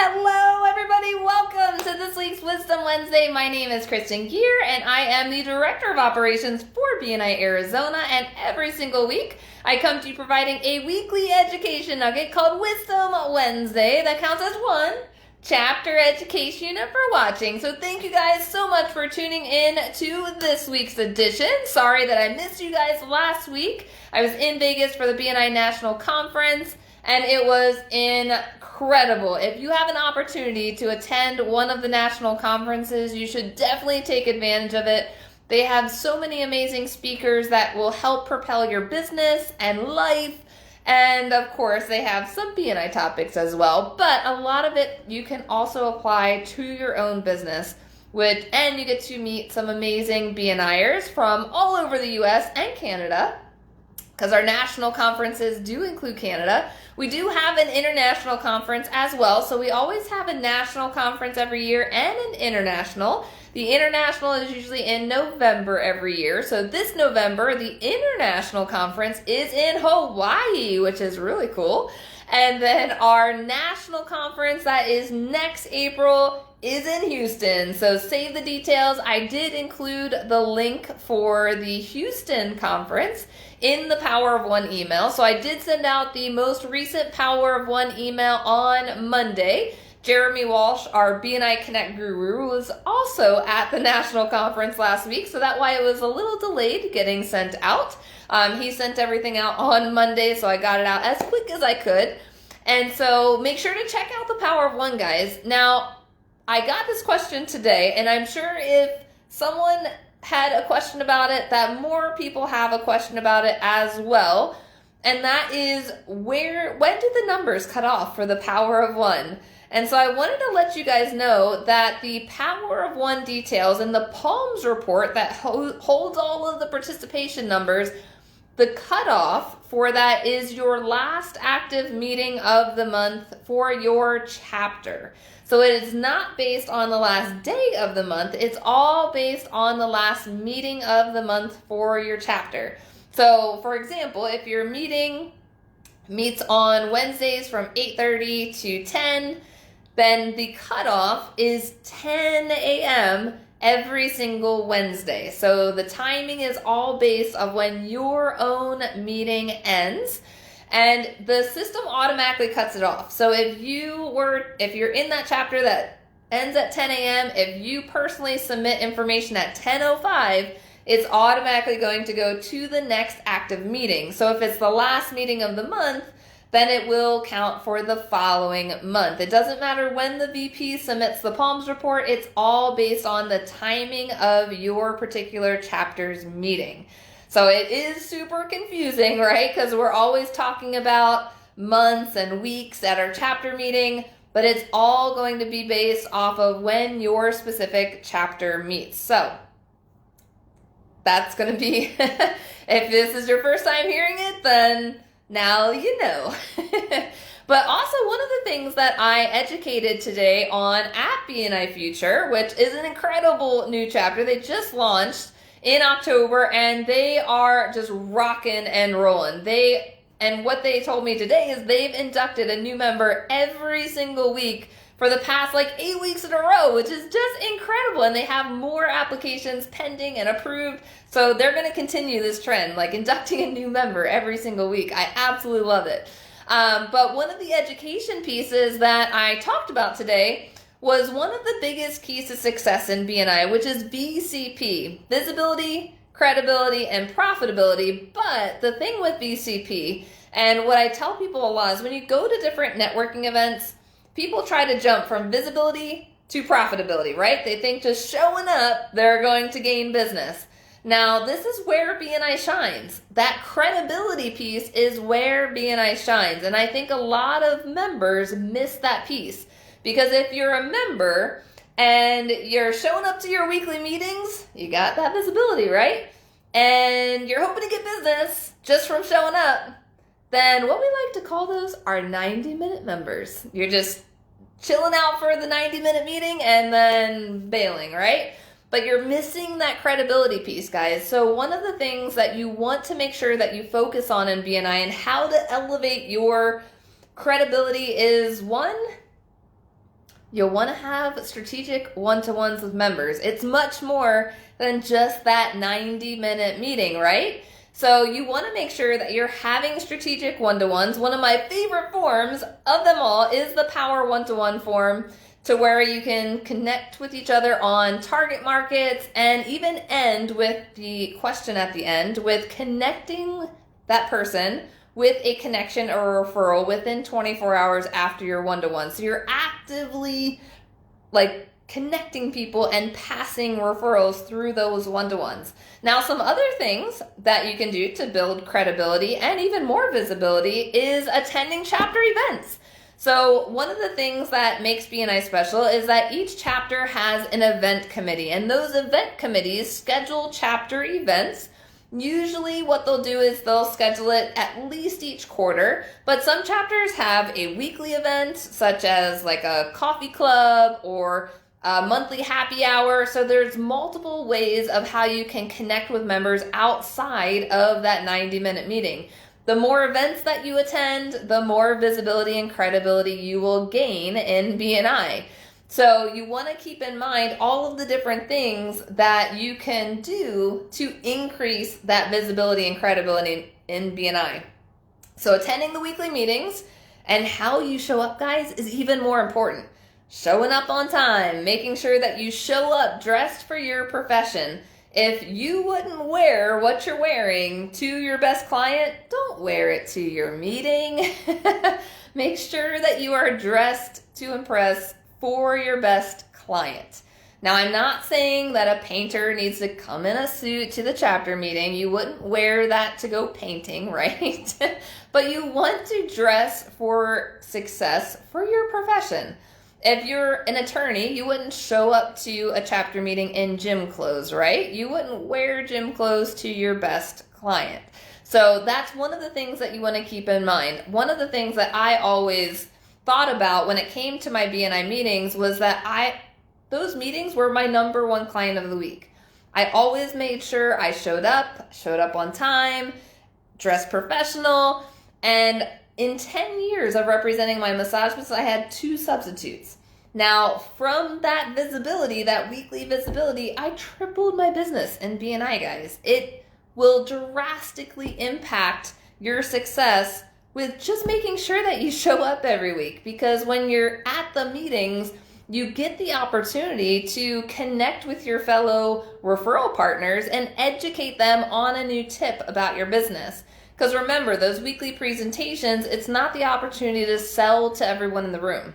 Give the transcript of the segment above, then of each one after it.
Hello, everybody. Welcome to this week's Wisdom Wednesday. My name is Kristen Gear, and I am the Director of Operations for BNI Arizona. And every single week, I come to you providing a weekly education nugget called Wisdom Wednesday that counts as one chapter education unit for watching. So thank you guys so much for tuning in to this week's edition. Sorry that I missed you guys last week. I was in Vegas for the BNI National Conference, and it was incredible. If you have an opportunity to attend one of the national conferences, you should definitely take advantage of it. They have so many amazing speakers that will help propel your business and life. And of course, they have some BNI topics as well, but a lot of it you can also apply to your own business, and you get to meet some amazing BNIers from all over the US and Canada, because our national conferences do include Canada. We do have an international conference as well, so we always have a national conference every year and an international. The international is usually in November every year. So this November, the international conference is in Hawaii, which is really cool. And then our national conference that is next April is in Houston. So save the details. I did include the link for the Houston conference in the Power of One email. So I did send out the most recent Power of One email on Monday. Jeremy Walsh, our BNI Connect guru, was also at the national conference last week, so that's why it was a little delayed getting sent out. He sent everything out on Monday, so I got it out as quick as I could. And so make sure to check out the Power of One, guys. Now, I got this question today, and I'm sure if someone had a question about it, that more people have a question about it as well. And that is, when did the numbers cut off for the Power of One? And so I wanted to let you guys know that the Power of One details and the Palms report that holds all of the participation numbers, the cutoff for that is your last active meeting of the month for your chapter. So it is not based on the last day of the month. It's all based on the last meeting of the month for your chapter. So for example, if your meeting meets on Wednesdays from 8:30 to 10, then the cutoff is 10 a.m. every single Wednesday. So the timing is all based on when your own meeting ends, and the system automatically cuts it off. So if you're in that chapter that ends at 10 a.m., if you personally submit information at 10:05, it's automatically going to go to the next active meeting. So if it's the last meeting of the month, then it will count for the following month. It doesn't matter when the VP submits the Palms report. It's all based on the timing of your particular chapter's meeting. So it is super confusing, right? Because we're always talking about months and weeks at our chapter meeting, but it's all going to be based off of when your specific chapter meets. So that's going to be, if this is your first time hearing it, then now you know. But also, one of the things that I educated today on at BNI Future, which is an incredible new chapter, they just launched in October, and they are just rocking and rolling. And what they told me today is they've inducted a new member every single week for the past 8 weeks in a row, which is just incredible. And they have more applications pending and approved. So they're going to continue this trend, inducting a new member every single week. I absolutely love it. But one of the education pieces that I talked about today was one of the biggest keys to success in BNI, which is VCP, visibility, credibility, and profitability. But the thing with VCP, and what I tell people a lot, is when you go to different networking events, people try to jump from visibility to profitability, right? They think just showing up, they're going to gain business. Now, this is where BNI shines. That credibility piece is where BNI shines. And I think a lot of members miss that piece. Because if you're a member and you're showing up to your weekly meetings, you got that visibility, right? And you're hoping to get business just from showing up, then what we like to call those are 90-minute members. You're just chilling out for the 90-minute meeting and then bailing, right? But you're missing that credibility piece, guys. So one of the things that you want to make sure that you focus on in BNI and how to elevate your credibility is, one, you'll want to have strategic one-to-ones with members. It's much more than just that 90-minute meeting, right? So you want to make sure that you're having strategic one-to-ones. One of my favorite forms of them all is the Power One-to-One form, to where you can connect with each other on target markets and even end with the question at the end with connecting that person with a connection or referral within 24 hours after your one-to-one. So you're actively connecting people and passing referrals through those one-to-ones. Now, some other things that you can do to build credibility and even more visibility is attending chapter events. So one of the things that makes BNI special is that each chapter has an event committee, and those event committees schedule chapter events. Usually what they'll do is they'll schedule it at least each quarter, but some chapters have a weekly event, such as like a coffee club or a monthly happy hour. So there's multiple ways of how you can connect with members outside of that 90-minute meeting. The more events that you attend, the more visibility and credibility you will gain in BNI. So you want to keep in mind all of the different things that you can do to increase that visibility and credibility in BNI. So attending the weekly meetings and how you show up, guys, is even more important. Showing up on time, making sure that you show up dressed for your profession. If you wouldn't wear what you're wearing to your best client, don't wear it to your meeting. Make sure that you are dressed to impress for your best client. Now, I'm not saying that a painter needs to come in a suit to the chapter meeting. You wouldn't wear that to go painting, right? But you want to dress for success for your profession. If you're an attorney, you wouldn't show up to a chapter meeting in gym clothes, right? You wouldn't wear gym clothes to your best client. So that's one of the things that you want to keep in mind. One of the things that I always thought about when it came to my BNI meetings was that those meetings were my number one client of the week. I always made sure I showed up on time, dressed professional, and in 10 years of representing my massage business, I had 2 substitutes. Now, from that visibility, that weekly visibility, I tripled my business in BNI, guys. It will drastically impact your success with just making sure that you show up every week. Because when you're at the meetings, you get the opportunity to connect with your fellow referral partners and educate them on a new tip about your business. Because remember, those weekly presentations, it's not the opportunity to sell to everyone in the room.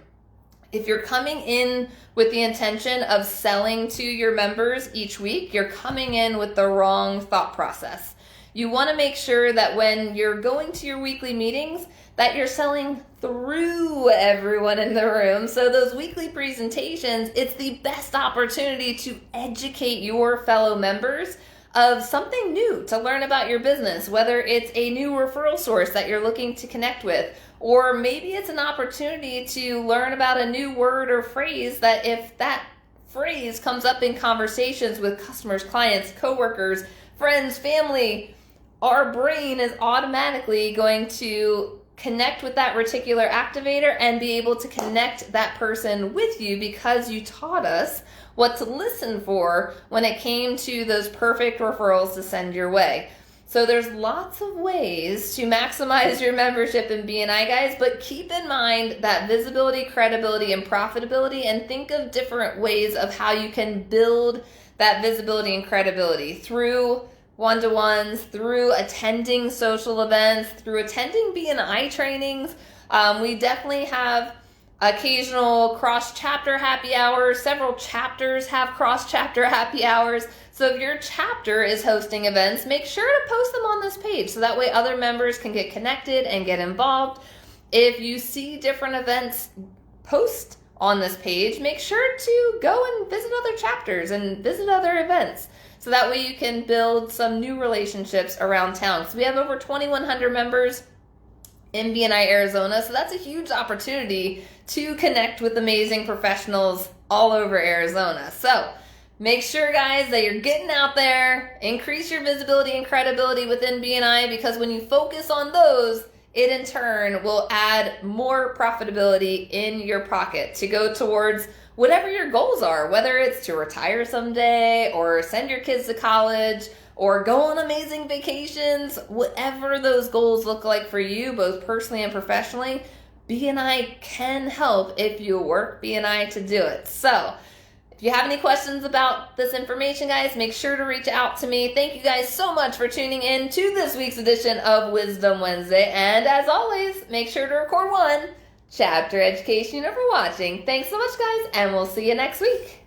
If you're coming in with the intention of selling to your members each week, you're coming in with the wrong thought process. You want to make sure that when you're going to your weekly meetings, that you're selling through everyone in the room. So those weekly presentations, it's the best opportunity to educate your fellow members of something new to learn about your business, whether it's a new referral source that you're looking to connect with, or maybe it's an opportunity to learn about a new word or phrase that if that phrase comes up in conversations with customers, clients, coworkers, friends, family, our brain is automatically going to connect with that reticular activator and be able to connect that person with you because you taught us what to listen for when it came to those perfect referrals to send your way. So there's lots of ways to maximize your membership in BNI, guys, but keep in mind that visibility, credibility, and profitability, and think of different ways of how you can build that visibility and credibility through one-to-ones, through attending social events, through attending BNI trainings. We definitely have occasional cross-chapter happy hours. Several chapters have cross-chapter happy hours. So if your chapter is hosting events, make sure to post them on this page so that way other members can get connected and get involved. If you see different events post on this page, make sure to go and visit other chapters and visit other events. So that way you can build some new relationships around town. So we have over 2,100 members in BNI Arizona. So that's a huge opportunity to connect with amazing professionals all over Arizona. So make sure, guys, that you're getting out there, increase your visibility and credibility within BNI, because when you focus on those, it in turn will add more profitability in your pocket to go towards whatever your goals are, whether it's to retire someday or send your kids to college or go on amazing vacations, whatever those goals look like for you, both personally and professionally. BNI can help if you work BNI to do it. So if you have any questions about this information, guys, make sure to reach out to me. Thank you guys so much for tuning in to this week's edition of Wisdom Wednesday. And as always, make sure to record one chapter education for watching. Thanks so much, guys, and we'll see you next week.